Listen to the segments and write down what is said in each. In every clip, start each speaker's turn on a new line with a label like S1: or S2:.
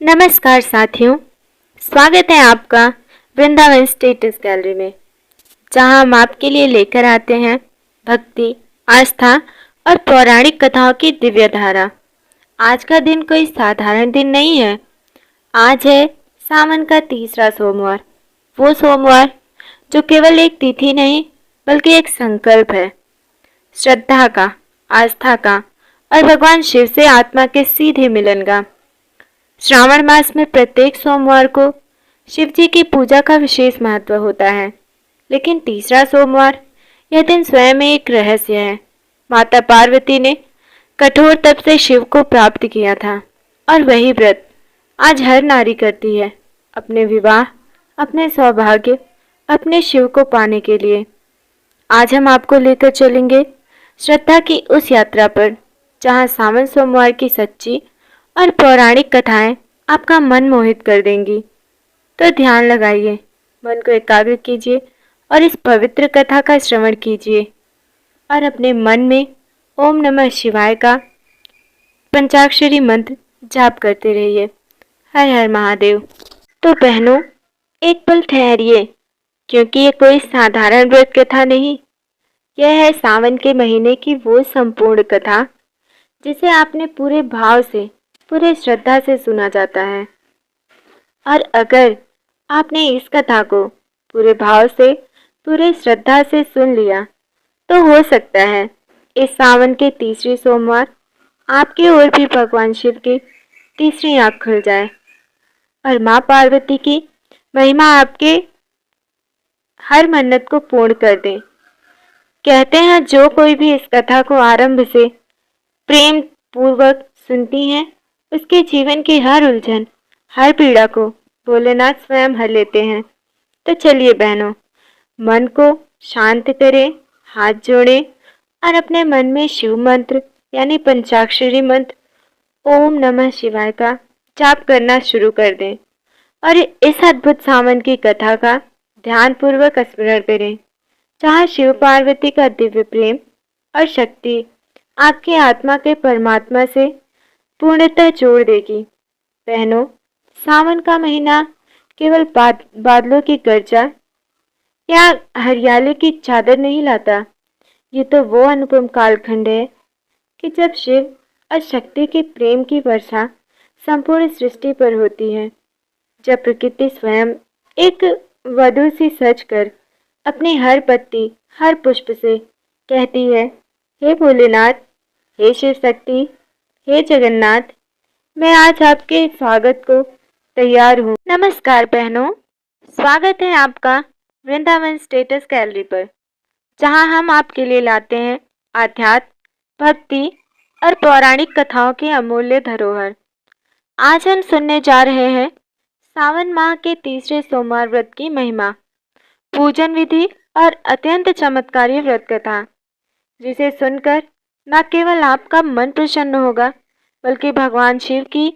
S1: नमस्कार साथियों, स्वागत है आपका वृंदावन स्टेटस गैलरी में, जहां हम आपके लिए लेकर आते हैं भक्ति, आस्था और पौराणिक कथाओं की दिव्य धारा। आज का दिन कोई साधारण दिन नहीं है। आज है सावन का तीसरा सोमवार। वो सोमवार जो केवल एक तिथि नहीं बल्कि एक संकल्प है, श्रद्धा का, आस्था का और भगवान शिव से आत्मा के सीधे मिलन का। श्रावण मास में प्रत्येक सोमवार को शिव जी की पूजा का विशेष महत्व होता है, लेकिन तीसरा सोमवार, यह दिन स्वयं में एक रहस्य है। माता पार्वती ने कठोर तप से शिव को प्राप्त किया था और वही व्रत आज हर नारी करती है, अपने विवाह, अपने सौभाग्य, अपने शिव को पाने के लिए। आज हम आपको लेकर चलेंगे श्रद्धा की उस यात्रा पर, जहां सावन सोमवार की सच्ची और पौराणिक कथाएं आपका मन मोहित कर देंगी। तो ध्यान लगाइए, मन को एकाग्र कीजिए और इस पवित्र कथा का श्रवण कीजिए और अपने मन में ओम नमः शिवाय का पंचाक्षरी मंत्र जाप करते रहिए। हर हर महादेव। तो बहनों, एक पल ठहरिए, क्योंकि ये कोई साधारण व्रत कथा नहीं, यह है सावन के महीने की वो संपूर्ण कथा जिसे आपने पूरे भाव से, पूरे श्रद्धा से सुना जाता है। और अगर आपने इस कथा को पूरे भाव से, पूरे श्रद्धा से सुन लिया, तो हो सकता है इस सावन के तीसरे सोमवार आपकी ओर भी भगवान शिव की तीसरी आंख खुल जाए और माँ पार्वती की महिमा आपके हर मन्नत को पूर्ण कर दे। कहते हैं, जो कोई भी इस कथा को आरंभ से प्रेम पूर्वक सुनती हैं, उसके जीवन की हर उलझन, हर पीड़ा को भोलेनाथ स्वयं हर लेते हैं। तो चलिए बहनों, मन को शांत करें, हाथ जोड़ें और अपने मन में शिव मंत्र यानी पंचाक्षरी मंत्र ओम नमः शिवाय का जाप करना शुरू कर दें और इस अद्भुत सावन की कथा का ध्यानपूर्वक स्मरण करें, जहाँ शिव पार्वती का दिव्य प्रेम और शक्ति आपकी आत्मा के परमात्मा से पूर्णतः जोड़ देगी। बहनों, सावन का महीना केवल बादलों की गर्जा या हरियाली की चादर नहीं लाता। ये तो वो अनुपम कालखंड है कि जब शिव और शक्ति के प्रेम की वर्षा संपूर्ण सृष्टि पर होती है, जब प्रकृति स्वयं एक वधु सी सजकर अपनी हर पत्ती, हर पुष्प से कहती है, हे भोलेनाथ, हे शिव शक्ति, हे जगन्नाथ, मैं आज आपके स्वागत को तैयार हूँ। नमस्कार बहनों, स्वागत है आपका वृंदावन स्टेटस गैलरी पर, जहाँ हम आपके लिए लाते हैं आध्यात्म, भक्ति और पौराणिक कथाओं की अमूल्य धरोहर। आज हम सुनने जा रहे हैं सावन माह के तीसरे सोमवार व्रत की महिमा, पूजन विधि और अत्यंत चमत्कारी व्रत कथा, जिसे सुनकर न केवल आपका मन प्रसन्न होगा बल्कि भगवान शिव की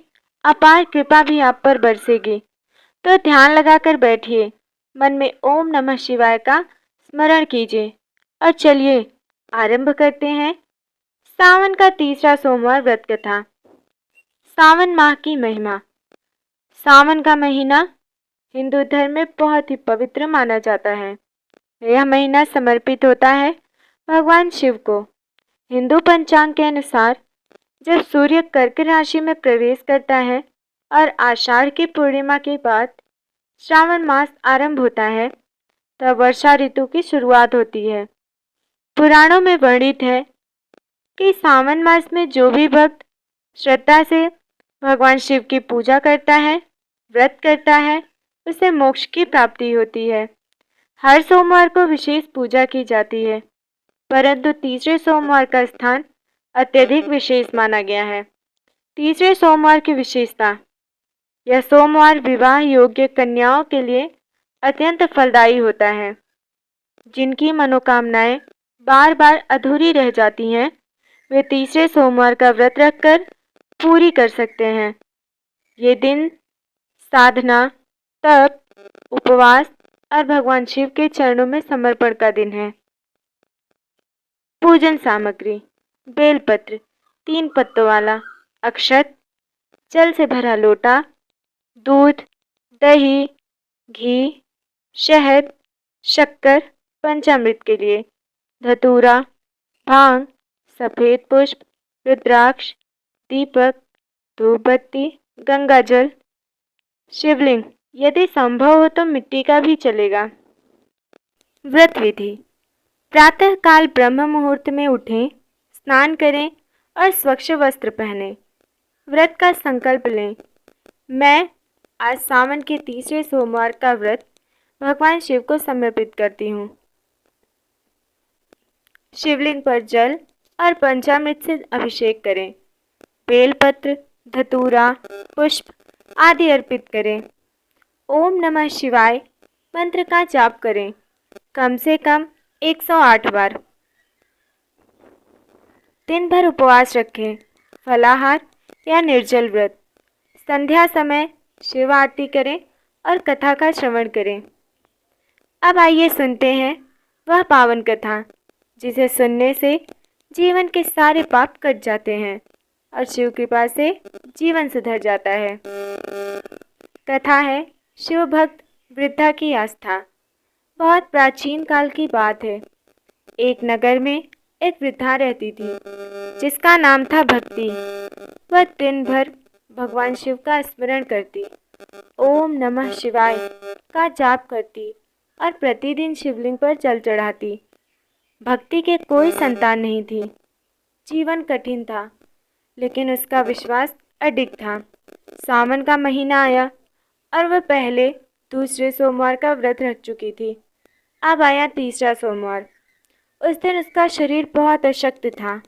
S1: अपार कृपा भी आप पर बरसेगी। तो ध्यान लगाकर बैठिए, मन में ओम नमः शिवाय का स्मरण कीजिए और चलिए आरंभ करते हैं सावन का तीसरा सोमवार व्रत कथा। सावन माह की महिमा। सावन का महीना हिंदू धर्म में बहुत ही पवित्र माना जाता है। यह महीना समर्पित होता है भगवान शिव को। हिंदू पंचांग के अनुसार जब सूर्य कर्क राशि में प्रवेश करता है और आषाढ़ की पूर्णिमा के बाद श्रावण मास आरंभ होता है, तब वर्षा ऋतु की शुरुआत होती है। पुराणों में वर्णित है कि सावन मास में जो भी भक्त श्रद्धा से भगवान शिव की पूजा करता है, व्रत करता है, उसे मोक्ष की प्राप्ति होती है। हर सोमवार को विशेष पूजा की जाती है, परंतु तीसरे सोमवार का स्थान अत्यधिक विशेष माना गया है। तीसरे सोमवार की विशेषता। यह सोमवार विवाह योग्य कन्याओं के लिए अत्यंत फलदायी होता है। जिनकी मनोकामनाएं बार बार अधूरी रह जाती हैं, वे तीसरे सोमवार का व्रत रखकर पूरी कर सकते हैं। ये दिन साधना, तप, उपवास और भगवान शिव के चरणों में समर्पण का दिन है। पूजन सामग्री। बेलपत्र 3 पत्तों वाला, अक्षत, जल से भरा लोटा, दूध, दही, घी, शहद, शक्कर पंचामृत के लिए, धतूरा, भांग, सफेद पुष्प, रुद्राक्ष, दीपक, धूपबत्ती, गंगाजल, शिवलिंग, यदि संभव हो तो मिट्टी का भी चलेगा। व्रत विधि। प्रातः काल ब्रह्म मुहूर्त में उठें, स्नान करें और स्वच्छ वस्त्र पहनें। व्रत का संकल्प लें। मैं आज सावन के तीसरे सोमवार का व्रत भगवान शिव को समर्पित करती हूँ। शिवलिंग पर जल और पंचामृत से अभिषेक करें। बेलपत्र, धतूरा, पुष्प आदि अर्पित करें। ओम नमः शिवाय मंत्र का जाप करें, कम से कम 108 बार। दिन भर उपवास रखें, फलाहार या निर्जल व्रत। संध्या समय शिव आरती करें और कथा का श्रवण करें। अब आइए सुनते हैं वह पावन कथा जिसे सुनने से जीवन के सारे पाप कट जाते हैं और शिव कृपा से जीवन सुधर जाता है। कथा है शिव भक्त वृद्धा की आस्था। बहुत प्राचीन काल की बात है। एक नगर में एक वृद्धा रहती थी जिसका नाम था भक्ति। वह दिन भर भगवान शिव का स्मरण करती, ओम नमः शिवाय का जाप करती और प्रतिदिन शिवलिंग पर जल चढ़ाती। भक्ति के कोई संतान नहीं थी। जीवन कठिन था, लेकिन उसका विश्वास अडिग था। सावन का महीना आया और वह पहले दूसरे सोमवार का व्रत रख चुकी थी। अब आया तीसरा सोमवार। उस दिन उसका शरीर बहुत अशक्त था,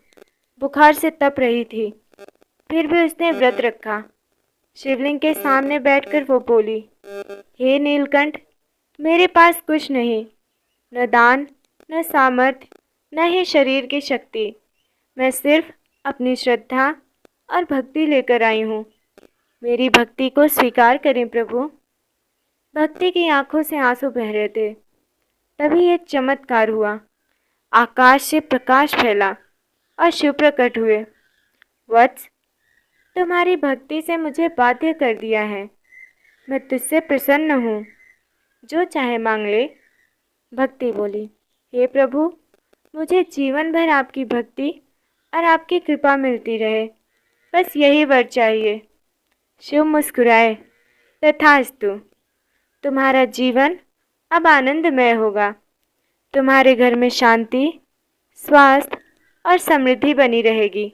S1: बुखार से तप रही थी। फिर भी उसने व्रत रखा। शिवलिंग के सामने बैठकर वो बोली, हे नीलकंठ, मेरे पास कुछ नहीं, न दान, न सामर्थ्य, न ही शरीर की शक्ति। मैं सिर्फ अपनी श्रद्धा और भक्ति लेकर आई हूँ। मेरी भक्ति को स्वीकार करें प्रभु। भक्ति की आंखों से आंसू बह रहे थे। तभी एक चमत्कार हुआ। आकाश से प्रकाश फैला और शिव प्रकट हुए। वत्स, तुम्हारी भक्ति से मुझे बाध्य कर दिया है। मैं तुझसे प्रसन्न हूँ, जो चाहे मांग ले। भक्ति बोली, हे प्रभु, मुझे जीवन भर आपकी भक्ति और आपकी कृपा मिलती रहे, बस यही वर चाहिए। शिव मुस्कुराए, तथास्तु। तुम्हारा जीवन अब आनंदमय होगा। तुम्हारे घर में शांति, स्वास्थ्य और समृद्धि बनी रहेगी।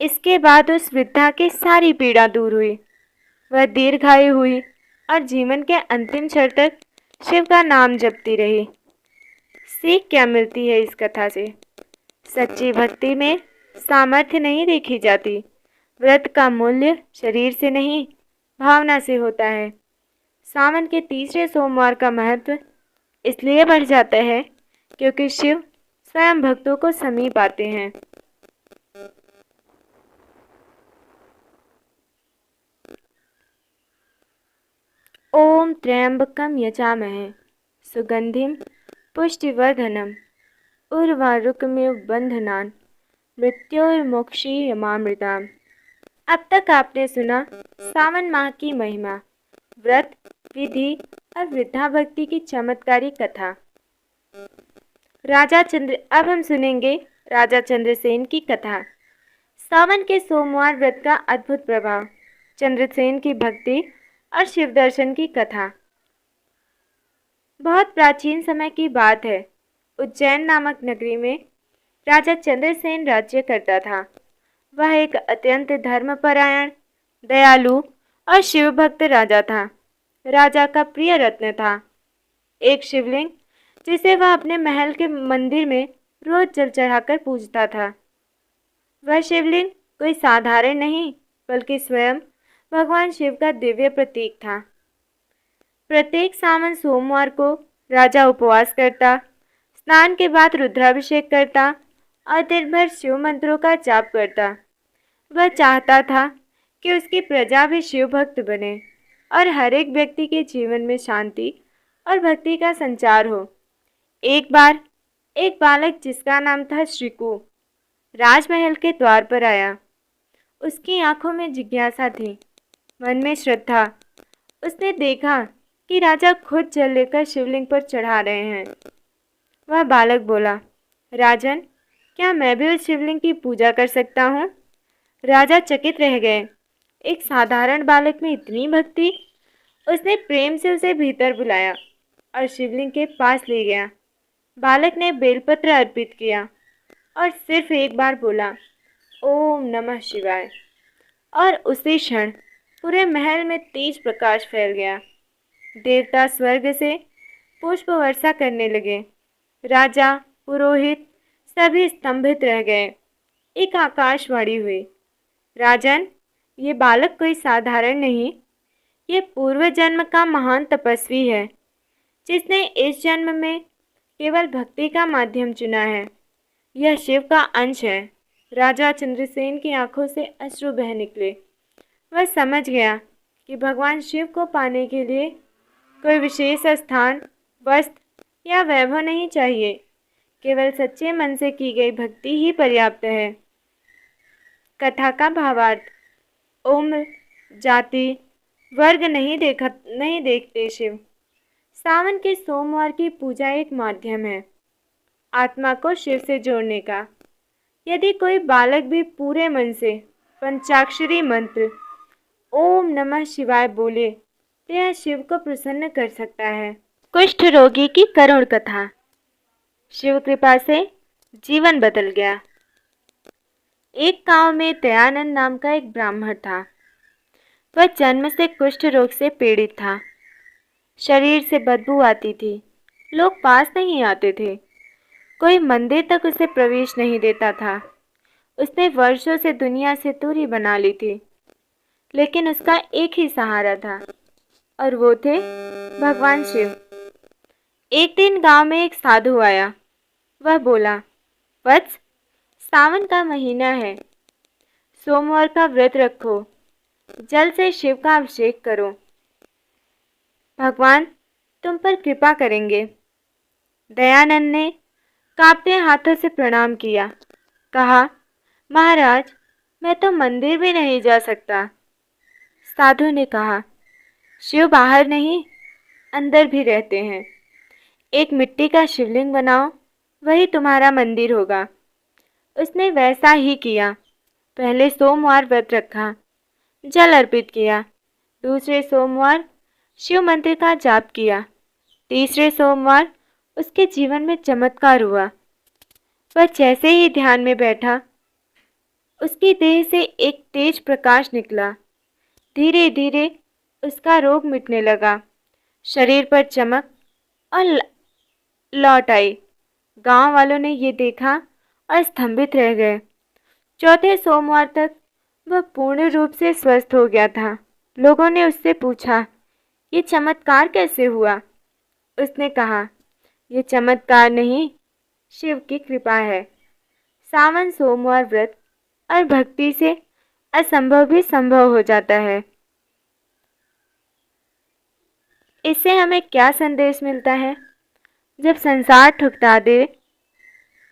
S1: इसके बाद उस वृद्धा की सारी पीड़ा दूर हुई। वह दीर्घायु हुई और जीवन के अंतिम क्षण तक शिव का नाम जपती रही। सीख क्या मिलती है इस कथा से? सच्ची भक्ति में सामर्थ्य नहीं देखी जाती। व्रत का मूल्य शरीर से नहीं, भावना से होता है। सावन के तीसरे सोमवार का महत्व इसलिए बढ़ जाता है क्योंकि शिव स्वयं भक्तों को समीप आते हैं। ओम त्र्यंबकम यजामहे सुगंधिम पुष्टिवर्धनम उर्वारुकमिव बंधनान् मृत्योर्मोक्षीयमामृताम्। अब तक आपने सुना सावन माह की महिमा, व्रत, विधि और वृद्धा भक्ति की चमत्कारी कथा। अब हम सुनेंगे राजा चंद्रसेन की कथा। सावन के सोमवार व्रत का अद्भुत प्रभाव, चंद्रसेन की भक्ति और शिव दर्शन की कथा। बहुत प्राचीन समय की बात है। उज्जैन नामक नगरी में राजा चंद्रसेन राज्य करता था। वह एक अत्यंत धर्मपरायण, दयालु और शिव भक्त राजा था। राजा का प्रिय रत्न था एक शिवलिंग, जिसे वह अपने महल के मंदिर में रोज जल चढ़ाकर पूजता था। वह शिवलिंग कोई साधारण नहीं, बल्कि स्वयं भगवान शिव का दिव्य प्रतीक था। प्रत्येक सावन सोमवार को राजा उपवास करता, स्नान के बाद रुद्राभिषेक करता और दिन भर शिव मंत्रों का जाप करता। वह चाहता था कि उसकी प्रजा भी शिव भक्त बने और हर एक व्यक्ति के जीवन में शांति और भक्ति का संचार हो। एक बार एक बालक जिसका नाम था श्रीकु राजमहल के द्वार पर आया। उसकी आंखों में जिज्ञासा थी, मन में श्रद्धा उसने देखा कि राजा खुद जल लेकर शिवलिंग पर चढ़ा रहे हैं। वह बालक बोला, राजन, क्या मैं भी उस शिवलिंग की पूजा कर सकता हूँ? राजा चकित रह गए। एक साधारण बालक में इतनी भक्ति! उसने प्रेम से उसे भीतर बुलाया और शिवलिंग के पास ले गया। बालक ने बेलपत्र अर्पित किया और सिर्फ एक बार बोला, ओम नमः शिवाय, और उसी क्षण पूरे महल में तेज प्रकाश फैल गया। देवता स्वर्ग से पुष्प वर्षा करने लगे। राजा, पुरोहित सभी स्तंभित रह गए। एक आकाशवाणी हुई, राजन, ये बालक कोई साधारण नहीं, ये पूर्व जन्म का महान तपस्वी है, जिसने इस जन्म में केवल भक्ति का माध्यम चुना है। यह शिव का अंश है। राजा चंद्रसेन की आंखों से अश्रु बह निकले। वह समझ गया कि भगवान शिव को पाने के लिए कोई विशेष स्थान, वस्त्र या वैभव नहीं चाहिए। केवल सच्चे मन से की गई भक्ति ही पर्याप्त है। कथा का भावार्थ: उम्र, जाति, वर्ग नहीं देखते शिव। सावन के सोमवार की पूजा एक माध्यम है आत्मा को शिव से जोड़ने का। यदि कोई बालक भी पूरे मन से पंचाक्षरी मंत्र ओम नमः शिवाय बोले तो यह शिव को प्रसन्न कर सकता है। कुष्ठ रोगी की करुण कथा। शिव कृपा से जीवन बदल गया। एक गांव में दयानंद नाम का एक ब्राह्मण था। वह जन्म से कुष्ठ रोग से पीड़ित था। शरीर से बदबू आती थी। लोग पास नहीं आते थे। कोई मंदिर तक उसे प्रवेश नहीं देता था। उसने वर्षों से दुनिया से दूरी बना ली थी, लेकिन उसका एक ही सहारा था और वो थे भगवान शिव। एक दिन गांव में एक साधु आया। वह बोला, वत्स, सावन का महीना है, सोमवार का व्रत रखो, जल से शिव का अभिषेक करो, भगवान तुम पर कृपा करेंगे। दयानंद ने कांपते हाथों से प्रणाम किया। कहा, महाराज, मैं तो मंदिर भी नहीं जा सकता। साधु ने कहा, शिव बाहर नहीं, अंदर भी रहते हैं। एक मिट्टी का शिवलिंग बनाओ, वही तुम्हारा मंदिर होगा। उसने वैसा ही किया। पहले सोमवार व्रत रखा, जल अर्पित किया। दूसरे सोमवार शिव मंत्र का जाप किया। तीसरे सोमवार उसके जीवन में चमत्कार हुआ। वह जैसे ही ध्यान में बैठा, उसकी देह से एक तेज प्रकाश निकला। धीरे धीरे उसका रोग मिटने लगा। शरीर पर चमक और लौट आई। गांव वालों ने ये देखा और स्तंभित रह गए। चौथे सोमवार तक वह पूर्ण रूप से स्वस्थ हो गया था। लोगों ने उससे पूछा, ये चमत्कार कैसे हुआ? उसने कहा, ये चमत्कार नहीं, शिव की कृपा है। सावन सोमवार व्रत और भक्ति से असंभव भी संभव हो जाता है। इससे हमें क्या संदेश मिलता है? जब संसार ठुकरा दे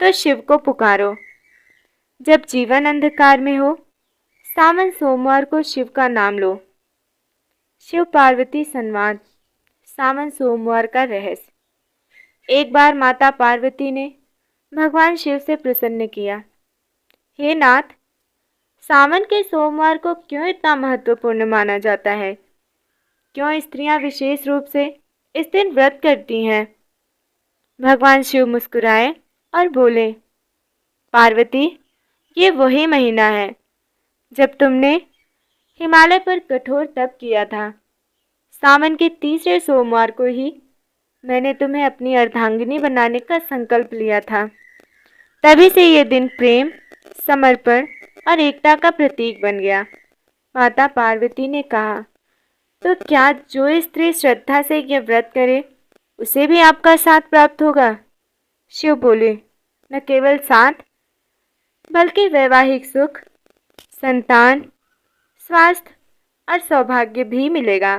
S1: तो शिव को पुकारो। जब जीवन अंधकार में हो, सावन सोमवार को शिव का नाम लो। शिव पार्वती संवाद, सावन सोमवार का रहस्य। एक बार माता पार्वती ने भगवान शिव से प्रसन्न किया, हे नाथ, सावन के सोमवार को क्यों इतना महत्वपूर्ण माना जाता है? क्यों स्त्रियां विशेष रूप से इस दिन व्रत करती हैं? भगवान शिव मुस्कुराए और बोले, पार्वती, ये वही महीना है जब तुमने हिमालय पर कठोर तप किया था। सावन के तीसरे सोमवार को ही मैंने तुम्हें अपनी अर्धांगिनी बनाने का संकल्प लिया था। तभी से ये दिन प्रेम, समर्पण और एकता का प्रतीक बन गया। माता पार्वती ने कहा, तो क्या जो स्त्री श्रद्धा से यह व्रत करे उसे भी आपका साथ प्राप्त होगा? शिव बोले, न केवल साथ, बल्कि वैवाहिक सुख, संतान, स्वास्थ्य और सौभाग्य भी मिलेगा।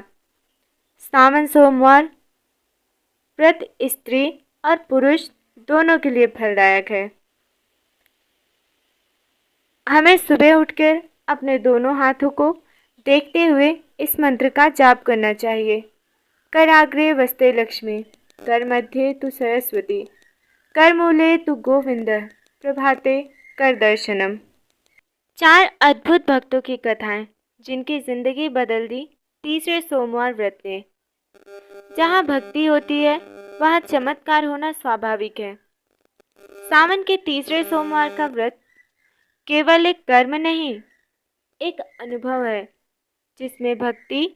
S1: सावन सोमवार व्रत स्त्री और पुरुष दोनों के लिए फलदायक है। हमें सुबह उठकर अपने दोनों हाथों को देखते हुए इस मंत्र का जाप करना चाहिए। कराग्रे वस्ते लक्ष्मी, कर मध्य तु सरस्वती, कर मूले तु गोविंद, प्रभाते कर दर्शनम। 4 अद्भुत भक्तों की कथाएं जिनकी जिंदगी बदल दी तीसरे सोमवार व्रत ने। जहाँ भक्ति होती है वहाँ चमत्कार होना स्वाभाविक है। सावन के तीसरे सोमवार का व्रत केवल एक कर्म नहीं, एक अनुभव है जिसमें भक्ति,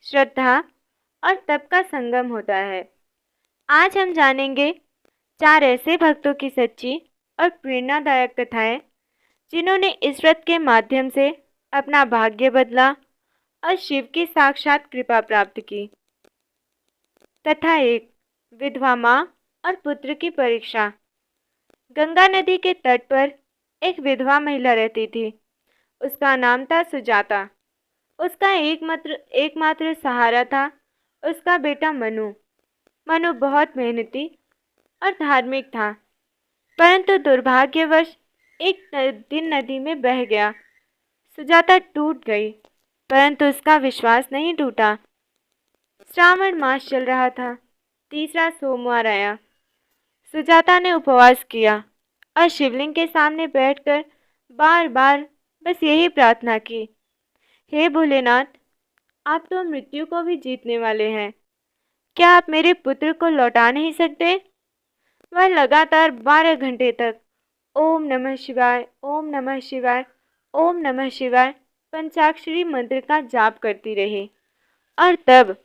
S1: श्रद्धा और तप का संगम होता है। आज हम जानेंगे 4 ऐसे भक्तों की सच्ची और प्रेरणादायक कथाएं जिन्होंने इस व्रत के माध्यम से अपना भाग्य बदला और शिव की साक्षात कृपा प्राप्त की। कथा 1, विधवा माँ और पुत्र की परीक्षा। गंगा नदी के तट पर एक विधवा महिला रहती थी। उसका नाम था सुजाता। उसका एकमात्र सहारा था उसका बेटा मनु। मनु बहुत मेहनती और धार्मिक था, परंतु दुर्भाग्यवश एक दिन नदी में बह गया। सुजाता टूट गई, परंतु उसका विश्वास नहीं टूटा। श्रावण मास चल रहा था। तीसरा सोमवार आया। सुजाता ने उपवास किया और शिवलिंग के सामने बैठकर बार बार बस यही प्रार्थना की, हे भोलेनाथ, आप तो मृत्यु को भी जीतने वाले हैं, क्या आप मेरे पुत्र को लौटा नहीं सकते? वह लगातार 12 घंटे तक ओम नमः शिवाय, ओम नमः शिवाय, ओम नमः शिवाय पंचाक्षरी मंत्र का जाप करती रही। और तब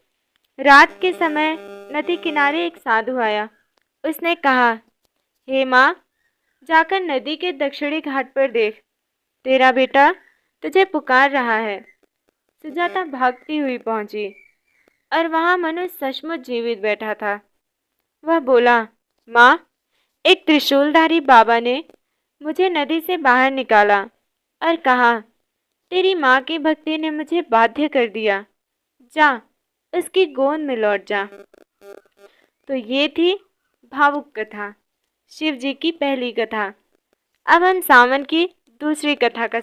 S1: रात के समय नदी किनारे एक साधु आया। उसने कहा, हे माँ, जाकर नदी के दक्षिणी घाट पर देख, तेरा बेटा तुझे पुकार रहा है। सुजाता भागती हुई पहुंची और वहां मनु सचमुच जीवित बैठा था। वह बोला, माँ, एक त्रिशूलधारी बाबा ने मुझे नदी से बाहर निकाला और कहा, तेरी माँ की भक्ति ने मुझे बाध्य कर दिया, जा उसकी गोद में लौट जा। तो ये थी भावुक कथा, शिव जी की पहली कथा। अब हम सावन की दूसरी कथा का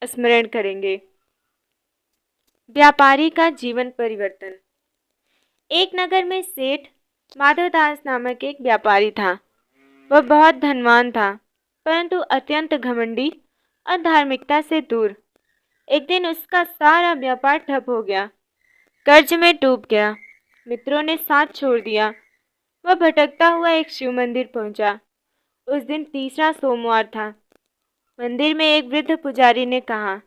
S1: स्मरण करेंगे। व्यापारी का जीवन परिवर्तन। एक नगर में सेठ माधवदास नामक एक व्यापारी था। वह बहुत धनवान था, परंतु अत्यंत घमंडी और धार्मिकता से दूर। एक दिन उसका सारा व्यापार ठप हो गया, कर्ज में डूब गया, मित्रों ने साथ छोड़ दिया। वह भटकता हुआ एक शिव मंदिर पहुंचा। उस दिन तीसरा सोमवार था। मंदिर में एक वृद्ध पुजारी ने कहा,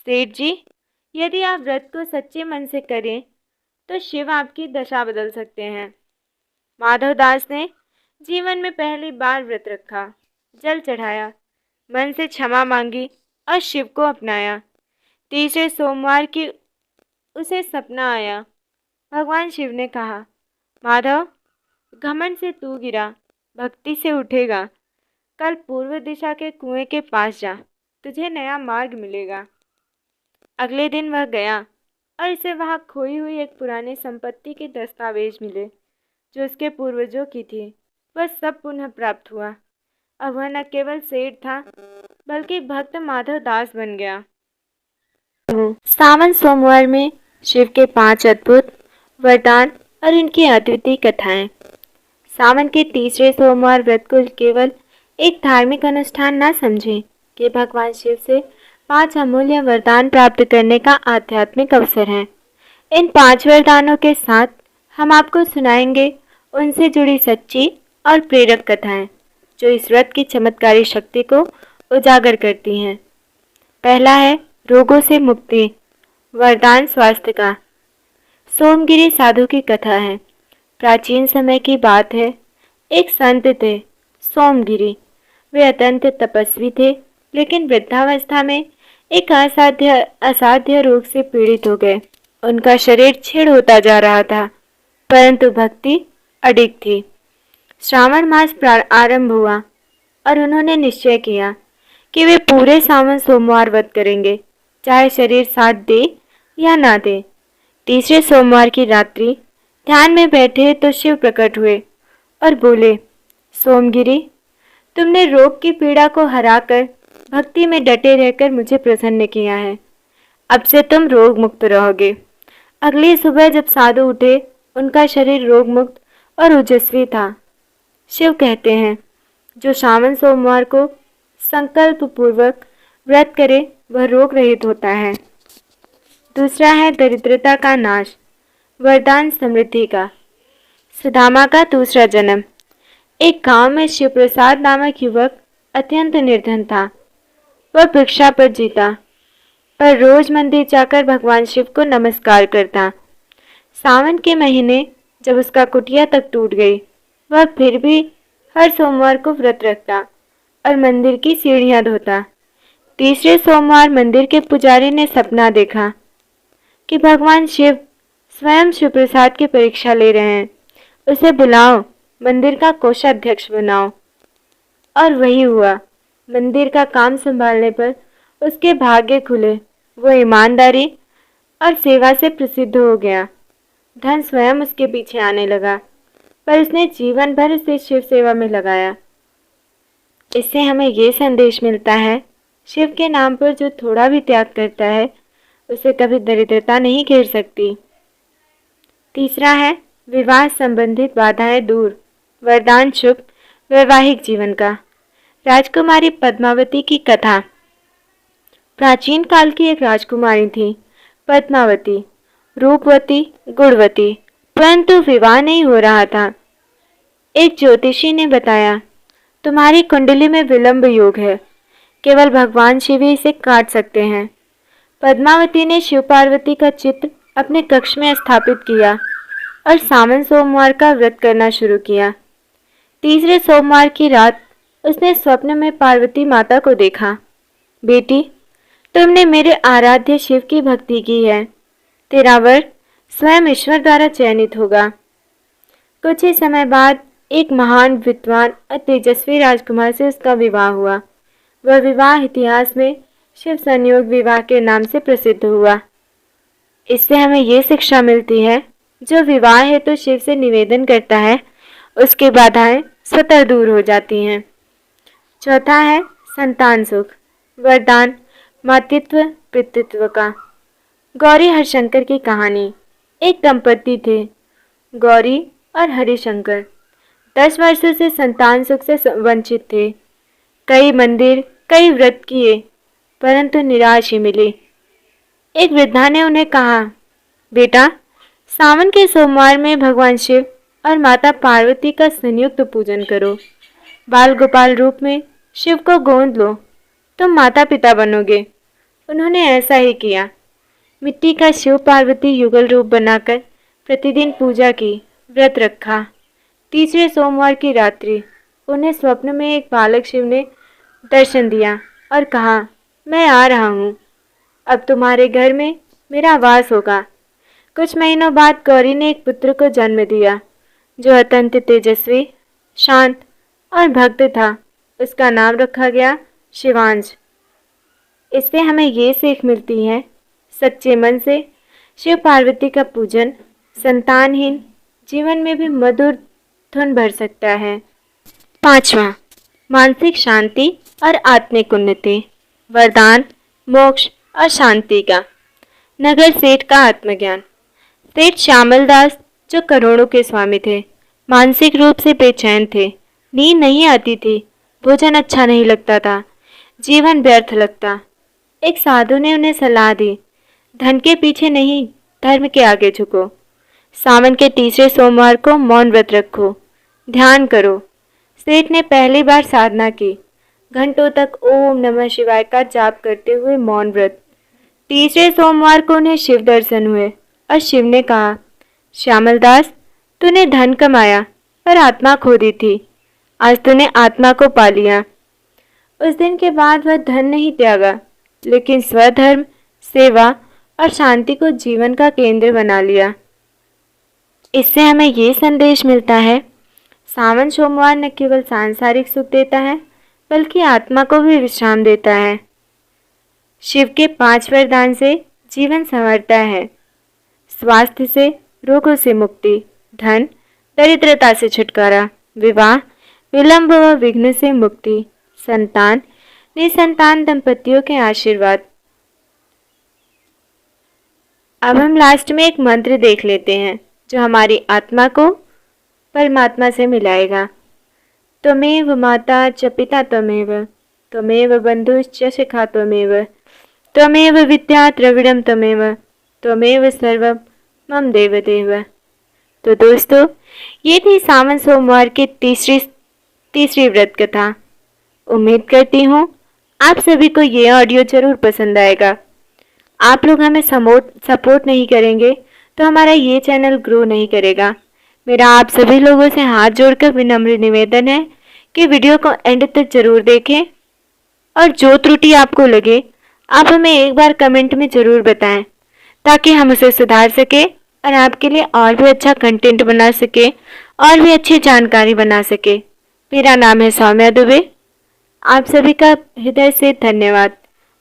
S1: सेठ जी, यदि आप व्रत को सच्चे मन से करें तो शिव आपकी दशा बदल सकते हैं। माधवदास ने जीवन में पहली बार व्रत रखा, जल चढ़ाया, मन से क्षमा मांगी और शिव को अपनाया। तीसरे सोमवार की उसे सपना आया। भगवान शिव ने कहा, माधव, घमंड से तू गिरा, भक्ति से उठेगा। कल पूर्व दिशा के कुएं के पास जा, तुझे नया मार्ग मिलेगा। अगले दिन वह गया और इसे वहां खोई हुई एक पुरानी संपत्ति के दस्तावेज मिले जो उसके पूर्वजों की थी। वह सब पुनः प्राप्त हुआ। अब वह न केवल सेठ था बल्कि भक्त माधव दास बन गया। सावन सोमवार में शिव के 5 अद्भुत वरदान और इनकी अद्वितीय कथाएं। सावन के तीसरे सोमवार व्रत को केवल एक धार्मिक अनुष्ठान न समझें कि भगवान शिव से 5 अमूल्य वरदान प्राप्त करने का आध्यात्मिक अवसर है। इन 5 वरदानों के साथ हम आपको सुनाएंगे उनसे जुड़ी सच्ची और प्रेरक कथाएं जो इस व्रत की चमत्कारी शक्ति को उजागर करती हैं। पहला है रोगों से मुक्ति, वरदान स्वास्थ्य का। सोमगिरी साधु की कथा है। प्राचीन समय की बात है। एक संत थे, सोमगिरी। वे अत्यंत तपस्वी थे, लेकिन वृद्धावस्था में एक असाध्य रोग से पीड़ित हो गए। उनका शरीर क्षीण होता जा रहा था, परंतु भक्ति अडिग थी। श्रावण मास आरंभ हुआ और उन्होंने निश्चय किया कि वे पूरे सावन सोमवार व्रत करेंगे, चाहे शरीर साथ दे या ना दे। तीसरे सोमवार की रात्रि ध्यान में बैठे तो शिव प्रकट हुए और बोले, सोमगिरी, तुमने रोग की पीड़ा को हराकर भक्ति में डटे रहकर मुझे प्रसन्न किया है। अब से तुम रोग मुक्त रहोगे। अगली सुबह जब साधु उठे, उनका शरीर रोग मुक्त और ओजस्वी था। शिव कहते हैं, जो श्रावण सोमवार को संकल्प पूर्वक व्रत करे वह रोग रहित होता है। दूसरा है दरिद्रता का नाश, वरदान समृद्धि का। सुदामा का दूसरा जन्म। एक गांव में शिव प्रसाद नामक युवक अत्यंत निर्धन था। वह भिक्षा पर जीता, पर रोज मंदिर जाकर भगवान शिव को नमस्कार करता। सावन के महीने जब उसका कुटिया तक टूट गई, वह फिर भी हर सोमवार को व्रत रखता और मंदिर की सीढ़ियां धोता। तीसरे सोमवार मंदिर के पुजारी ने सपना देखा कि भगवान शिव स्वयं शिव प्रसाद की परीक्षा ले रहे हैं। उसे बुलाओ, मंदिर का कोषाध्यक्ष बनाओ। और वही हुआ। मंदिर का काम संभालने पर उसके भाग्य खुले। वो ईमानदारी और सेवा से प्रसिद्ध हो गया। धन स्वयं उसके पीछे आने लगा, पर उसने जीवन भर उसे शिव सेवा में लगाया। इससे हमें ये संदेश मिलता है, शिव के नाम पर जो थोड़ा भी त्याग करता है उसे कभी दरिद्रता नहीं घेर सकती। तीसरा है विवाह संबंधित बाधाएं दूर, वरदान शुभ वैवाहिक जीवन का। राजकुमारी पद्मावती की कथा। प्राचीन काल की एक राजकुमारी थी पद्मावती, रूपवती, गुणवती, परंतु विवाह नहीं हो रहा था। एक ज्योतिषी ने बताया, तुम्हारी कुंडली में विलंब योग है, केवल भगवान शिव ही इसे काट सकते हैं। पद्मावती ने शिव पार्वती का चित्र अपने कक्ष में स्थापित किया और सावन सोमवार का व्रत करना शुरू किया। तीसरे सोमवार की रात उसने स्वप्न में पार्वती माता को देखा। बेटी, तुमने मेरे आराध्य शिव की भक्ति की है, तेरा वर स्वयं ईश्वर द्वारा चयनित होगा। कुछ ही समय बाद एक महान विद्वान और तेजस्वी राजकुमार से उसका विवाह हुआ। वह विवाह इतिहास में शिव संयोग विवाह के नाम से प्रसिद्ध हुआ। इससे हमें ये शिक्षा मिलती है, जो विवाह है तो शिव से निवेदन करता है, उसकी बाधाएं स्वतः दूर हो जाती हैं। चौथा है संतान सुख, वरदान मातृत्व पितृत्व का। गौरी हरिशंकर की कहानी। एक दंपति थे, गौरी और हरिशंकर। 10 वर्षों से संतान सुख से वंचित थे। कई मंदिर, कई व्रत किए, परंतु निराश ही मिली। एक वृद्धा ने उन्हें कहा, बेटा, सावन के सोमवार में भगवान शिव और माता पार्वती का संयुक्त पूजन करो। बाल गोपाल रूप में शिव को गोद लो, तुम माता पिता बनोगे। उन्होंने ऐसा ही किया। मिट्टी का शिव पार्वती युगल रूप बनाकर प्रतिदिन पूजा की, व्रत रखा। तीसरे सोमवार की रात्रि उन्हें स्वप्न में एक बालक शिव ने दर्शन दिया और कहा, मैं आ रहा हूँ, अब तुम्हारे घर में मेरा वास होगा। कुछ महीनों बाद गौरी ने एक पुत्र को जन्म दिया, जो अत्यंत तेजस्वी, शांत और भक्त था। उसका नाम रखा गया शिवांश। इससे हमें ये सीख मिलती है, सच्चे मन से शिव पार्वती का पूजन संतानहीन जीवन में भी मधुर धुन भर सकता है। पांचवा, मानसिक शांति और आत्मिक उन्नति, वरदान मोक्ष और शांति का। नगर सेठ का आत्मज्ञान। सेठ श्यामल दास, जो करोड़ों के स्वामी थे, मानसिक रूप से बेचैन थे। नींद नहीं आती थी, भोजन अच्छा नहीं लगता था, जीवन व्यर्थ लगता। एक साधु ने उन्हें सलाह दी, धन के पीछे नहीं, धर्म के आगे झुको। सावन के तीसरे सोमवार को मौन व्रत रखो, ध्यान करो। सेठ ने पहली बार साधना की, घंटों तक ओम नमः शिवाय का जाप करते हुए मौन व्रत। तीसरे सोमवार को उन्हें शिव दर्शन हुए और शिव ने कहा, श्यामल दास, तूने धन कमाया पर आत्मा खो दी थी, आज तूने आत्मा को पा लिया। उस दिन के बाद वह धन नहीं त्यागा, लेकिन स्वधर्म, सेवा और शांति को जीवन का केंद्र बना लिया। इससे हमें ये संदेश मिलता है, सावन सोमवार न केवल सांसारिक सुख देता है, बल्कि आत्मा को भी विश्राम देता है। शिव के 5 वरदान से जीवन संवरता है। स्वास्थ्य से, रोगों से मुक्ति, धन, दरिद्रता से छुटकारा, विवाह, विलंब व विघ्न से मुक्ति, संतान, निसंतान दंपतियों के आशीर्वाद। अब हम लास्ट में एक मंत्र देख लेते हैं जो हमारी आत्मा को परमात्मा से मिलाएगा। त्वमेव माता च पिता त्वमेव, त्वमेव बंधुश्च सखा त्वमेव, त्वमेव विद्या द्रविड़म त्वमेव, त्वमेव सर्वम मम देवदेव। तो दोस्तों, ये थी सावन सोमवार की तीसरी व्रत कथा। उम्मीद करती हूँ आप सभी को ये ऑडियो जरूर पसंद आएगा। आप लोग हमें सपोर्ट नहीं करेंगे तो हमारा ये चैनल ग्रो नहीं करेगा। मेरा आप सभी लोगों से हाथ जोड़कर विनम्र निवेदन है कि वीडियो को एंड तक जरूर देखें और जो त्रुटि आपको लगे आप हमें एक बार कमेंट में ज़रूर बताएं ताकि हम उसे सुधार सके और आपके लिए और भी अच्छा कंटेंट बना सके और भी अच्छी जानकारी बना सके। मेरा नाम है सौम्या दुबे। आप सभी का हृदय से धन्यवाद।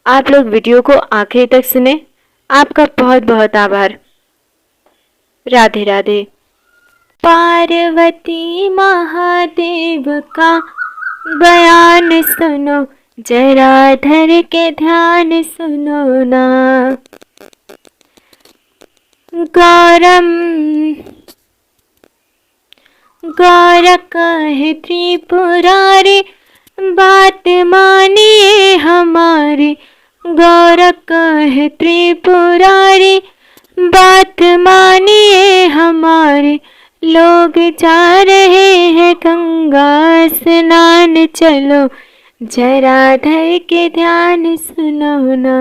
S1: आप लोग वीडियो को आखिर तक सुने। आपका बहुत बहुत आभार। राधे राधे। पार्वती महादेव का बयान सुनो, जरा धर के ध्यान सुनो ना। गौर कहे त्रिपुरारी, बात मानिए हमारी। गौर कहे त्रिपुरारी, बात मानिए हमारी। लोग जा रहे हैं गंगा स्नान, चलो जरा धर के ध्यान सुनो ना।